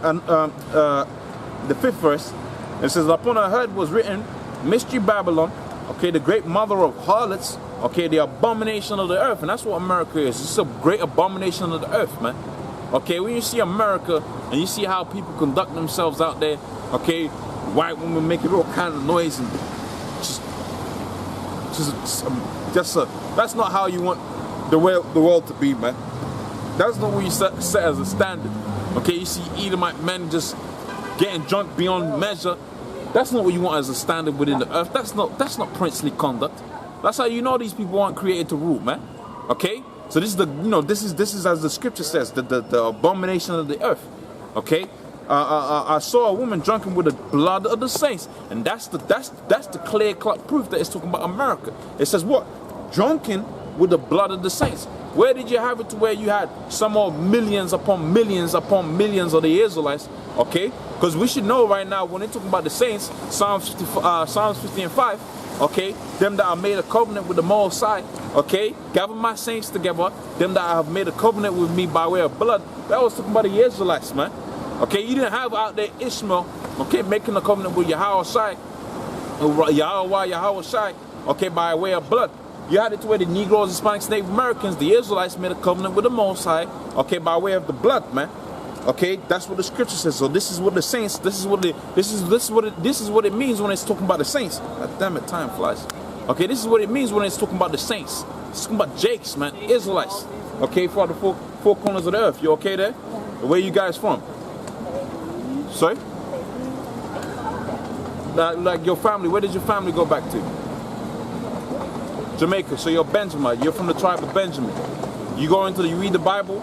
the 5th verse. It says, upon her head was written, Mystery Babylon, okay, the great mother of harlots, okay, the abomination of the earth. And that's what America is. It's a great abomination of the earth, man. Okay, when you see America and you see how people conduct themselves out there, okay, white women making all kind of noise and that's not how you want the world to be, man. That's not what you set as a standard. Okay, you see Edomite men just getting drunk beyond measure. That's not what you want as a standard within the earth. That's not princely conduct. That's how you know these people aren't created to rule, man. Okay? So this is this is as the scripture says, the abomination of the earth. Okay? I saw a woman drunken with the blood of the saints, and that's the clear-cut proof that it's talking about America. It says what? Drunken with the blood of the saints. Where did you have it to where you had some more millions upon millions upon millions of the Israelites? Okay, because we should know right now when they're talking about the saints, Psalms 50 and 5. Okay, them that are made a covenant with the Most High. Okay, gather my saints together. Them that have made a covenant with me by way of blood. That was talking about the Israelites, man. Okay, you didn't have out there Ishmael, okay, making a covenant with Yahweh Shai, okay, by way of blood. You had it to where the Negroes, Hispanics, Native Americans, the Israelites made a covenant with the Most High, okay, by way of the blood, man. Okay, that's what the scripture says. So this is what the saints, this is what it means when it's talking about the saints. God damn it, time flies. Okay, this is what it means when it's talking about the saints. It's talking about Jakes, man, Israelites. Okay, for the four corners of the earth. You okay there? Where you guys from? Sorry? Like your family, where did your family go back to? Jamaica. So you're Benjamin. You're from the tribe of Benjamin. You read the Bible.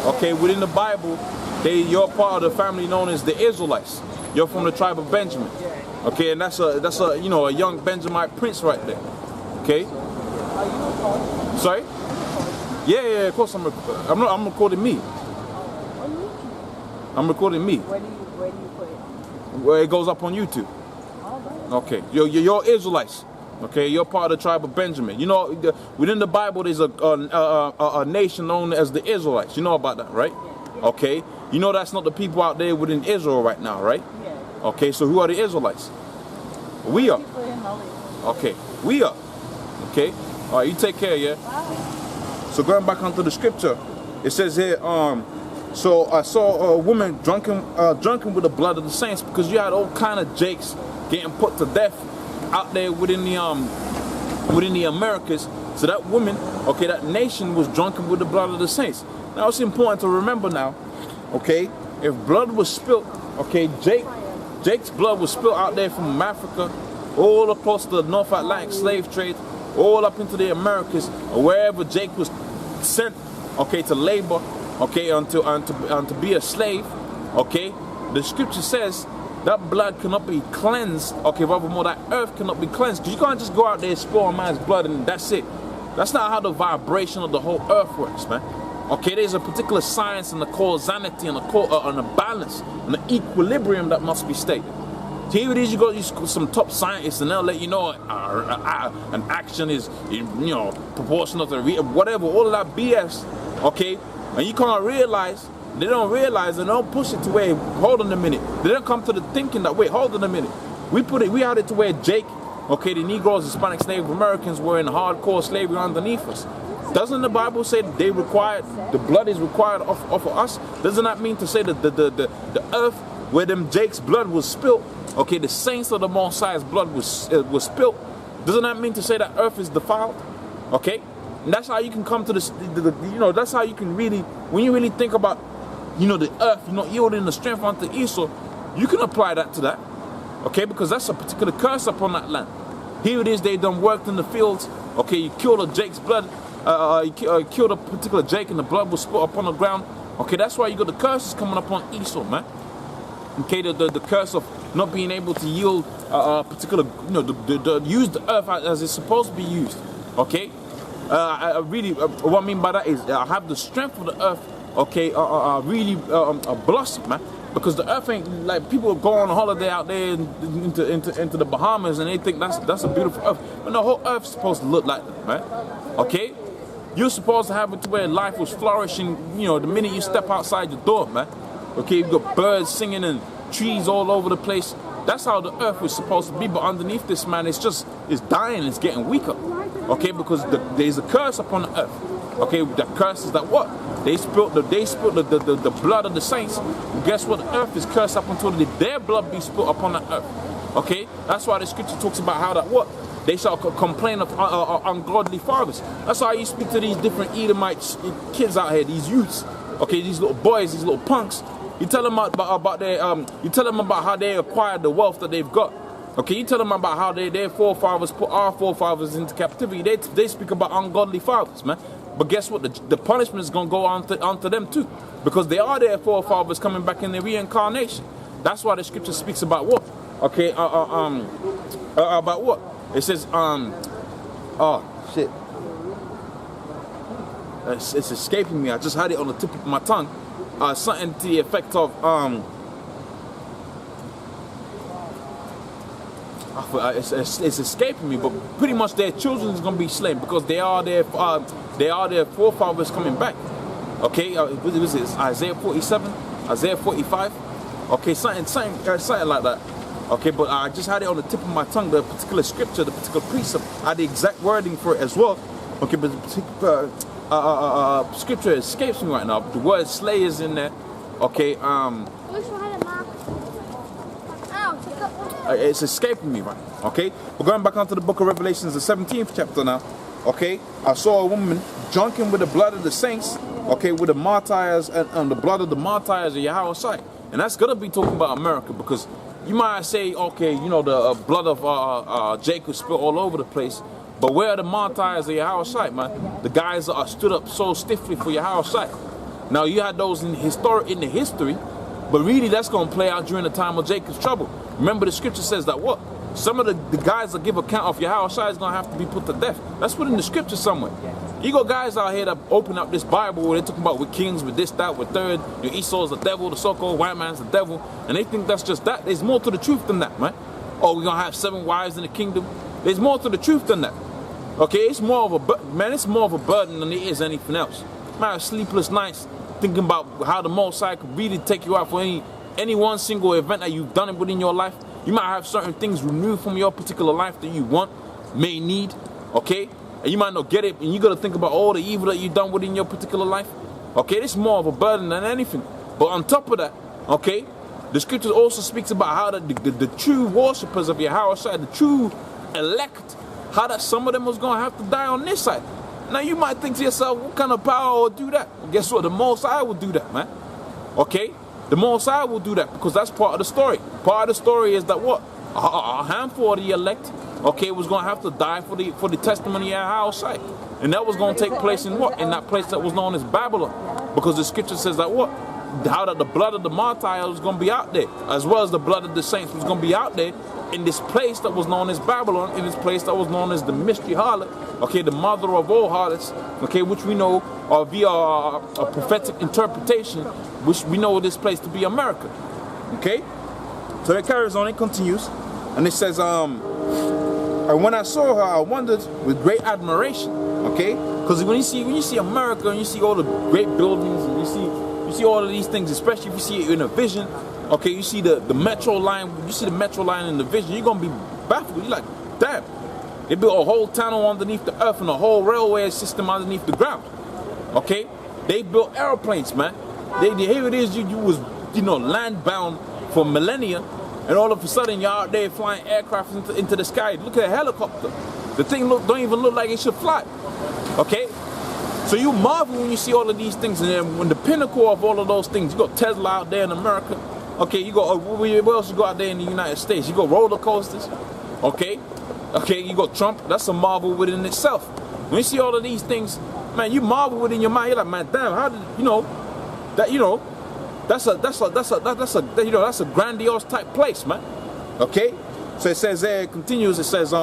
Okay, within the Bible, you're part of the family known as the Israelites. You're from the tribe of Benjamin. Okay, and that's a a young Benjamite prince right there. Okay. Sorry? Yeah, of course I'm recording me. I'm recording me. Where do you put it? Where it goes up on YouTube. Okay, you're Israelites. Okay, you're part of the tribe of Benjamin. You know, within the Bible, there's a nation known as the Israelites. You know about that, right? Yeah. Okay, you know that's not the people out there within Israel right now, right? Yeah. Okay, so who are the Israelites? We are. Okay, we are. Okay, all right. You take care, yeah. Bye. So going back onto the scripture, it says here, so I saw a woman drunken with the blood of the saints, because you had all kind of Jakes getting put to death out there within the Americas. So that woman, okay, that nation was drunken with the blood of the saints. Now it's important to remember now, okay, if blood was spilt, okay, Jake's blood was spilt out there from Africa, all across the North Atlantic slave trade, all up into the Americas, or wherever Jake was sent, okay, to labor, okay, and to be a slave, okay, the scripture says that blood cannot be cleansed, okay, furthermore, that earth cannot be cleansed, because you can't just go out there and spill a man's blood and that's it. That's not how the vibration of the whole earth works, man. Okay, there's a particular science and the causality and a balance and the equilibrium that must be stated. So here it is, you got some top scientists and they'll let you know an action is, proportional to whatever, all of that BS, okay, and you can't realize. They don't realize and don't push it to where, hold on a minute. They don't come to the thinking that, wait, hold on a minute. We had it to where Jake, okay, the Negroes, Hispanics, Native Americans were in hardcore slavery underneath us. Doesn't the Bible say that the blood is required of us? Doesn't that mean to say that the earth where them Jake's blood was spilt, okay, the saints of the Most High's blood was spilt? Doesn't that mean to say that earth is defiled? Okay? And that's how you can come to this, that's how you can really, when you really think about, the earth, yielding the strength unto Esau, you can apply that to that, okay, because that's a particular curse upon that land. Here it is, they done worked in the fields, okay, you killed a Jake's blood, you killed a particular Jake and the blood was spilled upon the ground, okay, that's why you got the curses coming upon Esau, man, okay, the curse of not being able to yield a particular, use the earth as it's supposed to be used, okay, I really, what I mean by that is, I have the strength of the earth, okay, really blossom, man, because the earth ain't like people go on a holiday out there into the Bahamas and they think that's a beautiful earth, but the whole earth's supposed to look like that, man. Okay, you're supposed to have it to where life was flourishing, the minute you step outside your door, man. Okay, you've got birds singing and trees all over the place. That's how the earth was supposed to be, but underneath this, man, it's dying, it's getting weaker. Okay, because there's a curse upon the earth. Okay, the curse is that what? They spilt the blood of the saints. And guess what? The earth is cursed up until their blood be spilt upon the earth. Okay, that's why the scripture talks about how that what? They shall complain of ungodly fathers. That's why you speak to these different Edomite kids out here, these youths. Okay, these little boys, these little punks. You tell them about their you tell them about how they acquired the wealth that they've got. Okay, you tell them about how their forefathers put our forefathers into captivity. They speak about ungodly fathers, man. But guess what? The punishment is gonna go onto them too, because they are their forefathers coming back in their reincarnation. That's why the scripture speaks about what? Okay, about what? It says oh shit. It's escaping me. I just had it on the tip of my tongue. Something to the effect of it's escaping me, but pretty much their children is gonna be slain because they are their forefathers coming back. Okay, what is this? Isaiah 47, Isaiah 45. Okay, something like that. Okay, but I just had it on the tip of my tongue. The particular scripture, the particular precept, I had the exact wording for it as well. Okay, but the particular scripture escapes me right now. The word slay is in there. Okay, it's escaping me right now. Okay, we're going back onto the book of Revelations, the 17th chapter now. Okay, I saw a woman drunken with the blood of the saints. Okay, with the martyrs and the blood of the martyrs of Yahweh. And that's gonna be talking about America, because you might say, okay, you know, the blood of Jacob spilled all over the place. But where are the martyrs of Yahweh, man? The guys that are stood up so stiffly for Yahweh. Now, you had those in the history, but really that's going to play out during the time of Jacob's trouble. Remember, the scripture says that what? Some of the guys that give account of Yahweh is going to have to be put to death. That's put in the scripture somewhere. You got guys out here that open up this Bible where they're talking about with kings, with this, that, with third, your Esau's the devil, the so-called white man's the devil, and they think that's just that. There's more to the truth than that, man. Oh, we're going to have 7 wives in the kingdom. There's more to the truth than that. Okay, it's more of a burden than it is anything else. Man, sleepless nights thinking about how the Most High could really take you out for any one single event that you've done within your life. You might have certain things removed from your particular life that you want, may need, okay? And you might not get it, and you got to think about all the evil that you've done within your particular life. Okay, this is more of a burden than anything. But on top of that, okay, the scripture also speaks about how the true worshippers of Yahweh, the true elect, how that some of them was going to have to die on this side. Now you might think to yourself, what kind of power will do that? Well, guess what? The Most High will do that, man. Okay? The Most High will do that, because that's part of the story. Part of the story is that what? A handful of the elect, okay, was going to have to die for the testimony of Yahweh. And that was going to take place in what? In that place that was known as Babylon. Because the scripture says that what? How that the blood of the martyrs was going to be out there, as well as the blood of the saints was going to be out there in this place that was known as Babylon, in this place that was known as the mystery harlot, okay, the mother of all harlots, okay, which we know via a prophetic interpretation, which we know this place to be America, okay? So it carries on, it continues, and it says, and when I saw her, I wondered with great admiration, okay? Because when you see America and you see all the great buildings and you see all of these things, especially if you see it in a vision, okay, you see the metro line, in the vision, you're gonna be baffled. You're like, damn, they built a whole tunnel underneath the earth and a whole railway system underneath the ground. Okay, they built airplanes, man. Here it is, you was land bound for millennia, and all of a sudden you're out there flying aircraft into the sky. Look at a helicopter. The thing don't even look like it should fly. Okay. So you marvel when you see all of these things, and then when the pinnacle of all of those things, you got Tesla out there in America. Okay, you got where else you go out there in the United States? You got roller coasters. Okay, you got Trump. That's a marvel within itself. When you see all of these things, man, you marvel within your mind. You're like, man, damn, how did that's a grandiose type place, man. Okay, so it says there, it continues. It says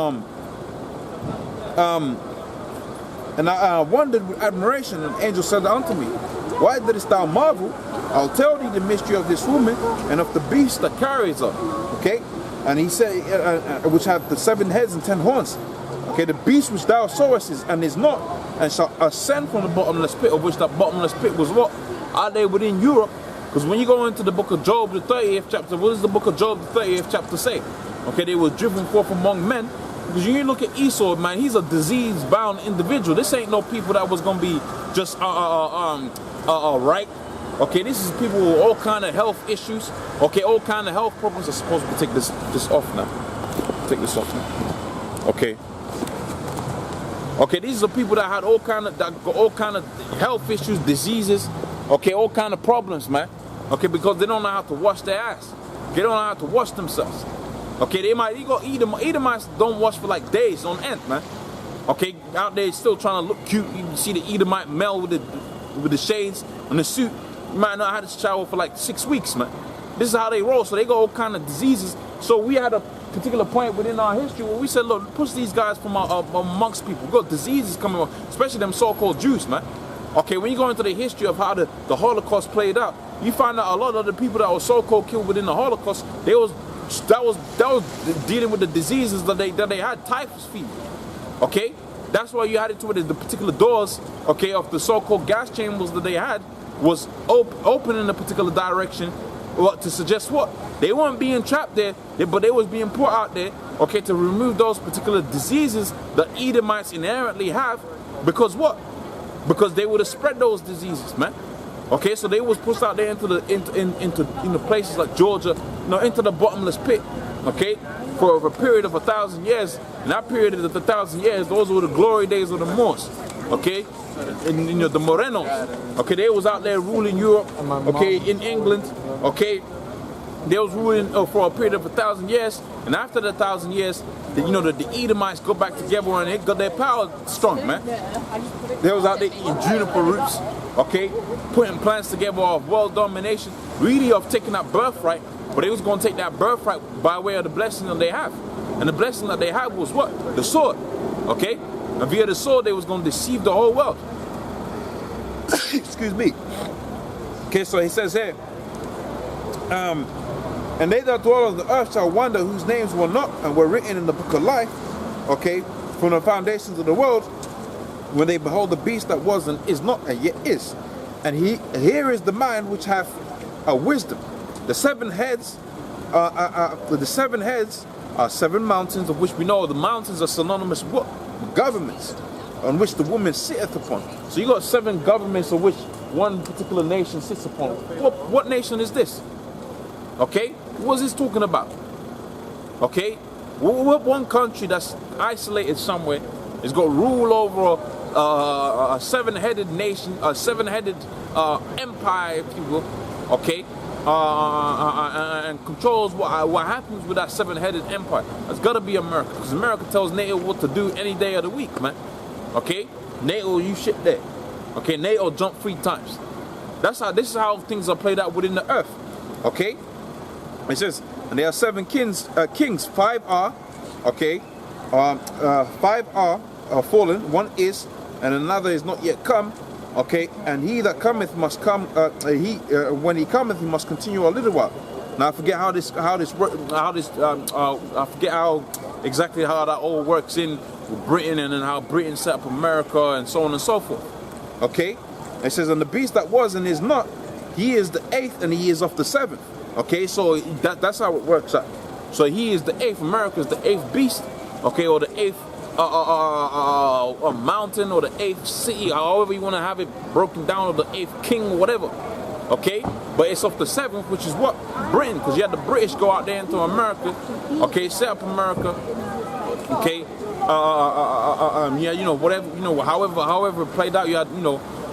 and I wondered with admiration, and the angel said unto me, why didst thou marvel? I'll tell thee the mystery of this woman and of the beast that carries her. Okay? And he said, which have the 7 heads and 10 horns. Okay, the beast which thou sawest is not, and shall ascend from the bottomless pit, of which that bottomless pit was what? Out there within Europe, Because when you go into the book of Job, the 30th chapter, what does the book of Job, the 30th chapter say? Okay, they were driven forth among men. Because you look at Esau, man, he's a disease-bound individual. This ain't no people that was gonna be just right. Okay, this is people with all kind of health issues. Okay, all kind of health problems. I'm supposed to take this off now. Take this off now. Okay. Okay, these are people that had all kind of health issues, diseases. Okay, all kind of problems, man. Okay, because they don't know how to wash their ass. They don't know how to wash themselves. Okay, Edomites don't wash for like days on end, man. Okay, out there still trying to look cute. You can see the Edomite male with the shades and the suit. You might not have had to shower for like 6 weeks, man. This is how they roll. So they got all kind of diseases. So we had a particular point within our history where we said, look, push these guys from amongst people. We got diseases coming on, especially them so-called Jews, man. Okay, when you go into the history of how the Holocaust played out, you find out a lot of the people that were so-called killed within the Holocaust, that was dealing with the diseases that they had, typhus fever. Okay, that's why you had it to where the particular doors, okay, of the so-called gas chambers that they had was open in a particular direction, to suggest what they weren't being trapped there, but they was being put out there, okay, to remove those particular diseases that Edomites inherently have, because what? Because they would have spread those diseases, man. Okay, so they was pushed out there into places like Georgia, into the bottomless pit. Okay, for a period of 1,000 years. And that period of 1,000 years, those were the glory days of the Moors. Okay, and the Morenos. Okay, they was out there ruling Europe. Okay, in England. Okay, they was ruling for a period of 1,000 years. And after the 1,000 years, the Edomites go back together and they got their power strong, man. They was out there eating juniper roots, okay, putting plans together of world domination, really of taking that birthright, but they was going to take that birthright by way of the blessing that they have. And the blessing that they had was what? The sword, okay? And via the sword, they was going to deceive the whole world. Excuse me. Okay, so he says here, and they that dwell on the earth shall wonder, whose names were not and were written in the book of life, okay, from the foundations of the world, when they behold the beast that was and is not and yet is. And here is the man which hath a wisdom. The 7 heads, are 7 mountains, of which we know the mountains are synonymous with what? Governments, on which the woman sitteth upon. So you got 7 governments of which one particular nation sits upon. What nation is this? Okay, what is this talking about? Okay, what one country that's isolated somewhere has got rule over a 7-headed nation, a 7-headed empire, if you will, okay, and controls what happens with that 7-headed empire? It's got to be America, because America tells NATO what to do any day of the week, man. Okay, NATO, you shit there. Okay, NATO jump 3 times. This is how things are played out within the earth. Okay. It says, and there are 7 kings, 5 are, okay, 5 are fallen, 1 is, and another is not yet come, okay, and he that cometh must come, when he cometh, he must continue a little while. Now I forget I forget exactly how that all works in Britain, and then how Britain set up America, and so on and so forth. Okay, it says, and the beast that was and is not, he is the 8th, and he is of the 7th. Okay, so that's how it works out. So he is the 8th. America is the 8th beast, okay, or the 8th mountain, or the 8th city, however you want to have it broken down, or the 8th king, or whatever. Okay, but it's of the 7th, which is what? Britain, because you had the British go out there into America, okay, set up America, okay, yeah, whatever, however it played out. You had,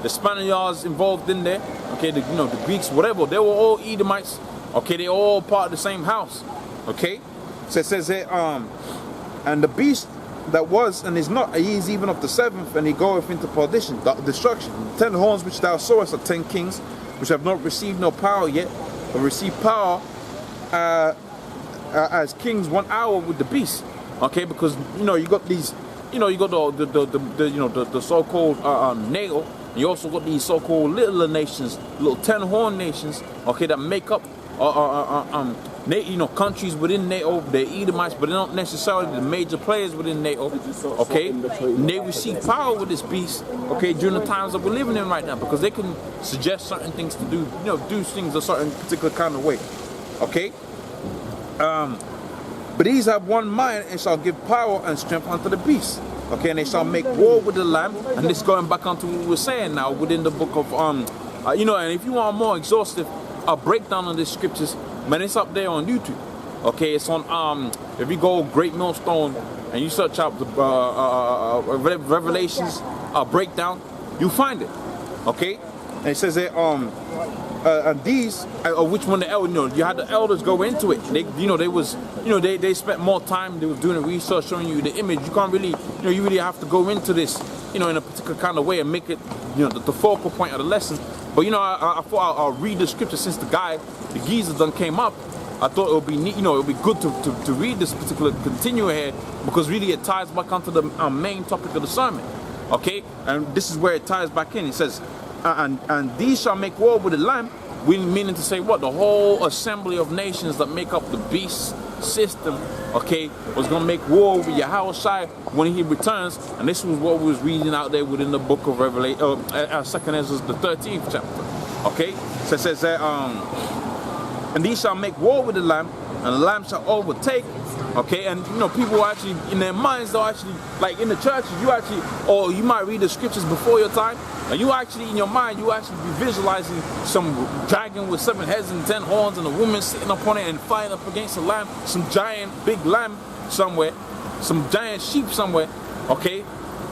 the Spaniards involved in there, okay, the Greeks, whatever, they were all Edomites. Okay, they're all part of the same house. Okay, so it says here, and the beast that was and is not, he is even of the 7th, and he goeth into perdition, destruction. The 10 horns which thou sawest are 10 kings, which have not received no power yet, but receive power as kings 1 hour with the beast. Okay, because you got these, you got the so-called NATO. You also got these so-called littler nations, little 10 horn nations. Okay, that make up countries within NATO, they're Edomites, but they're not necessarily the major players within NATO, okay? And they receive power with this beast, okay, during the times that we're living in right now, because they can suggest certain things to do, do things a certain particular kind of way, okay? But these have one mind and shall give power and strength unto the beast. Okay, and they shall make war with the Lamb. And this going back onto what we were saying now within the book of, and if you want a more exhaustive breakdown of the scriptures, man, it's up there on YouTube. Okay, it's on, if you go Great Millstone and you search out the Revelations breakdown, you find it. Okay, and it says that, and these, which one the elders, you had the elders go into it. They spent more time. They were doing the research, showing you the image. You can't really, you really have to go into this, in a particular kind of way and make it, the focal point of the lesson. But I thought I'll read the scripture since the geezer done came up. I thought it would be neat, it would be good to read this particular continue here, because really it ties back onto the main topic of the sermon. Okay, and this is where it ties back in. It says, and these shall make war with the Lamb, meaning to say what? The whole assembly of nations that make up the beast system, okay, was going to make war with Yahushua when he returns. And this was what we was reading out there within the book of Revelation, 2nd Ezra, the 13th chapter. Okay, so it says that, and these shall make war with the Lamb, and the Lamb shall overtake. Okay, and people actually, in their minds, they'll actually, like in the churches, or you might read the scriptures before your time, and you actually, in your mind, you actually be visualizing some dragon with 7 heads and 10 horns, and a woman sitting upon it and fighting up against a lamb, some giant big lamb somewhere, some giant sheep somewhere, okay,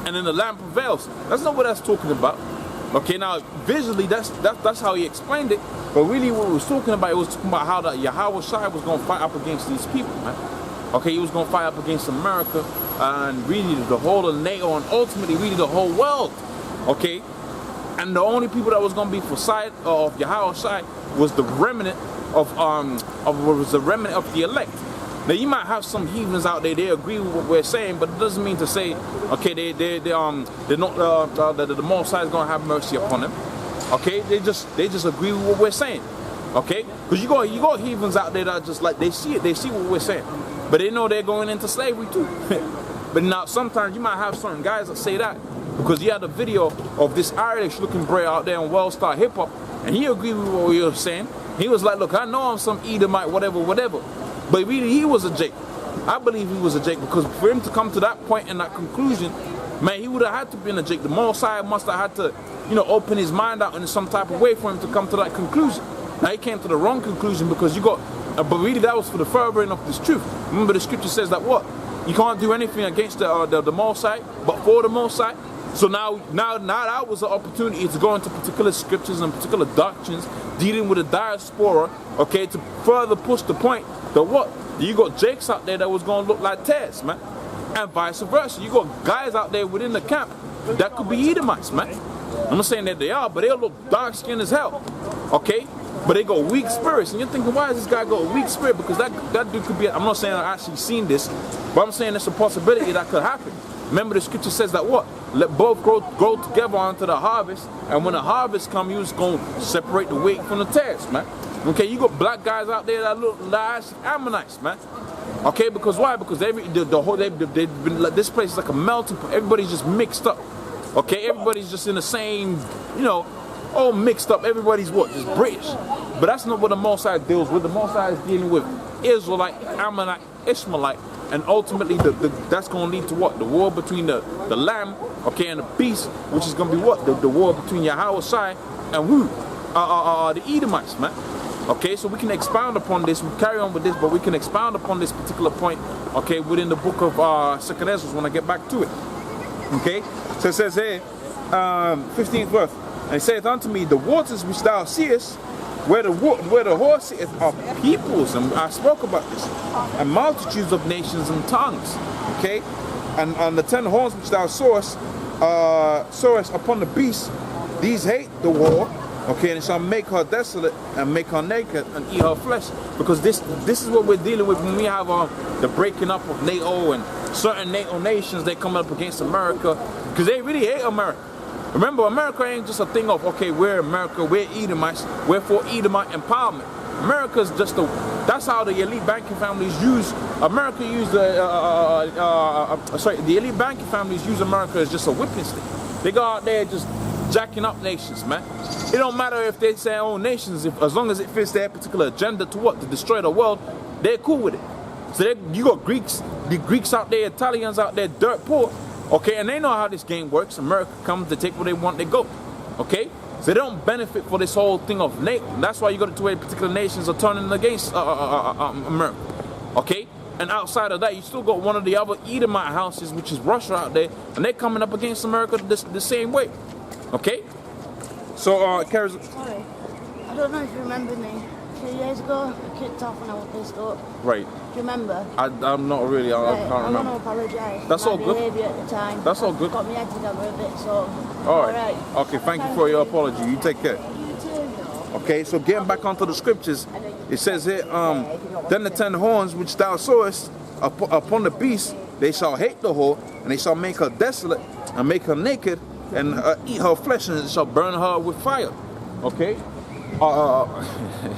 and then the lamb prevails. That's not what that's talking about. Okay, now visually, that's how he explained it, but really what he was talking about, it was talking about how that Yahushua was going to fight up against these people, man. Okay, he was going to fight up against America and really the whole of NATO and ultimately really the whole world. Okay, and the only people that was going to be for side of Yahushua was the remnant of the elect. Now you might have some heathens out there, they agree with what we're saying, but it doesn't mean to say, okay, they're not the Most High is going to have mercy upon them. Okay, they just agree with what we're saying. Okay, because you got heathens out there that just like they see what we're saying. But they know they're going into slavery too. But now sometimes you might have certain guys that say that because you had a video of this Irish looking bro out there on World Star Hip Hop, and he agreed with what we were saying. He was like, look, I know I'm some Edomite, whatever. But really he was a Jake. I believe he was a Jake, because for him to come to that point and that conclusion, man, he would have had to be a Jake. The Most High must have had to, open his mind out in some type of way for him to come to that conclusion. Now he came to the wrong conclusion because you got, but really that was for the furthering of this truth. Remember the scripture says that what? You can't do anything against the Most High, but for the Most High. So now that was an opportunity to go into particular scriptures and particular doctrines dealing with the diaspora, okay, to further push the point that what? You got Jakes out there that was going to look like Tez, man. And vice versa. You got guys out there within the camp that could be Edomites, man. I'm not saying that they are, but they'll look dark skinned as hell, okay? But they got weak spirits, and you're thinking, why does this guy got a weak spirit? Because that dude could be, I'm not saying I actually seen this, but I'm saying it's a possibility that could happen. Remember the scripture says that what? Let both grow together unto the harvest, and when the harvest come, you're just going to separate the wheat from the tares, man. Okay, you got black guys out there that look like Ammonites, man. Okay, because why? Because they've been like, this place is like a melting pot. Everybody's just mixed up. Okay, everybody's just in the same, all mixed up. Everybody's what? Just British. But that's not what the Most High deals with. The Most High is dealing with Israelite, Ammonite, Ishmaelite, and ultimately that's going to lead to what? The war between the Lamb, okay, and the beast, which is going to be what? The war between Yahushua and who? The Edomites, man. Okay, so we can expound upon this. We carry on with this, but we can expound upon this particular point, okay, within the book of 2nd Ezra when I get back to it. Okay, so it says here, 15th verse, and it saith unto me, the waters which thou seest, where the horse sitteth, are peoples, and I spoke about this, and multitudes of nations and tongues. Okay, and the 10 horns which thou sawest upon the beast, these hate the war. Okay, and it shall make her desolate and make her naked and eat her flesh. Because this is what we're dealing with when we have the breaking up of NATO and certain NATO nations. They come up against America because they really hate America. Remember, America ain't just a thing of, okay, we're America, we're Edomites, we're for Edomite empowerment. America is just That's how the elite banking families use America. Use the elite banking families use America as just a whipping stick. They go out there just jacking up nations, man. It don't matter if they say own nations, as long as it fits their particular agenda to what? To destroy the world, they're cool with it. So you got Greeks, the Greeks out there, Italians out there, dirt poor, okay, and they know how this game works. America comes, they take what they want, they go, okay? So they don't benefit for this whole thing of NATO. That's why you got to where particular nations are turning against America, okay? And outside of that, you still got one of the other Edomite houses, which is Russia out there, and they're coming up against America the same way, okay? So, Sorry, I don't know if you remember me. 2 years ago, I kicked off when I was pissed up. Right. Do you remember? I'm not really, I can't I'm remember. going to apologise. That's all good. My behaviour at the time. That's all good. Got my head together a bit, so... Alright. Okay, thank you for your apology. You take care. You too. Okay, so getting back onto the scriptures, it says here, then the 10 horns which thou sawest upon the beast, they shall hate the whore, and they shall make her desolate, and make her naked, and eat her flesh, and it shall burn her with fire. Okay?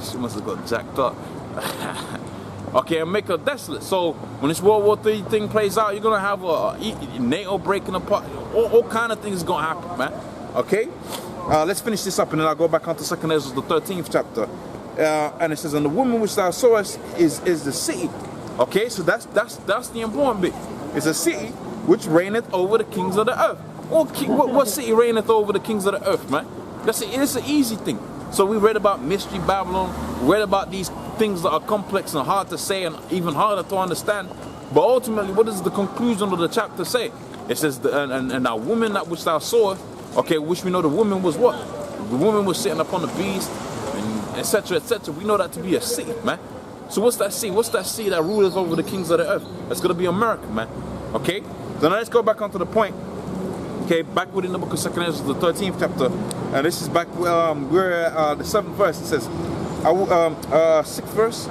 She must have got jacked up. Okay, and make her desolate. So when this World War III thing plays out, you're gonna have NATO breaking apart. All kind of things gonna happen, man. Okay? Let's finish this up, and then I'll go back onto 2 Ezra, the 13th chapter. And it says, and the woman which thou sawest is the city. Okay, so that's the important bit. It's a city which reigneth over the kings of the earth. What city reigneth over the kings of the earth, man? It's an easy thing. So we read about Mystery Babylon, we read about these things that are complex and hard to say and even harder to understand. But ultimately, what does the conclusion of the chapter say? It says, and a woman that which thou sawest, okay, which we know the woman was what? The woman was sitting upon the beast, and etc., etc. We know that to be a city, man. So what's that city? What's that city that rules over the kings of the earth? That's going to be America, man. Okay? So now let's go back onto the point. Okay, back within the book of 2 Ezra, the 13th chapter, and this is back where the 7th verse. It says, 6th verse.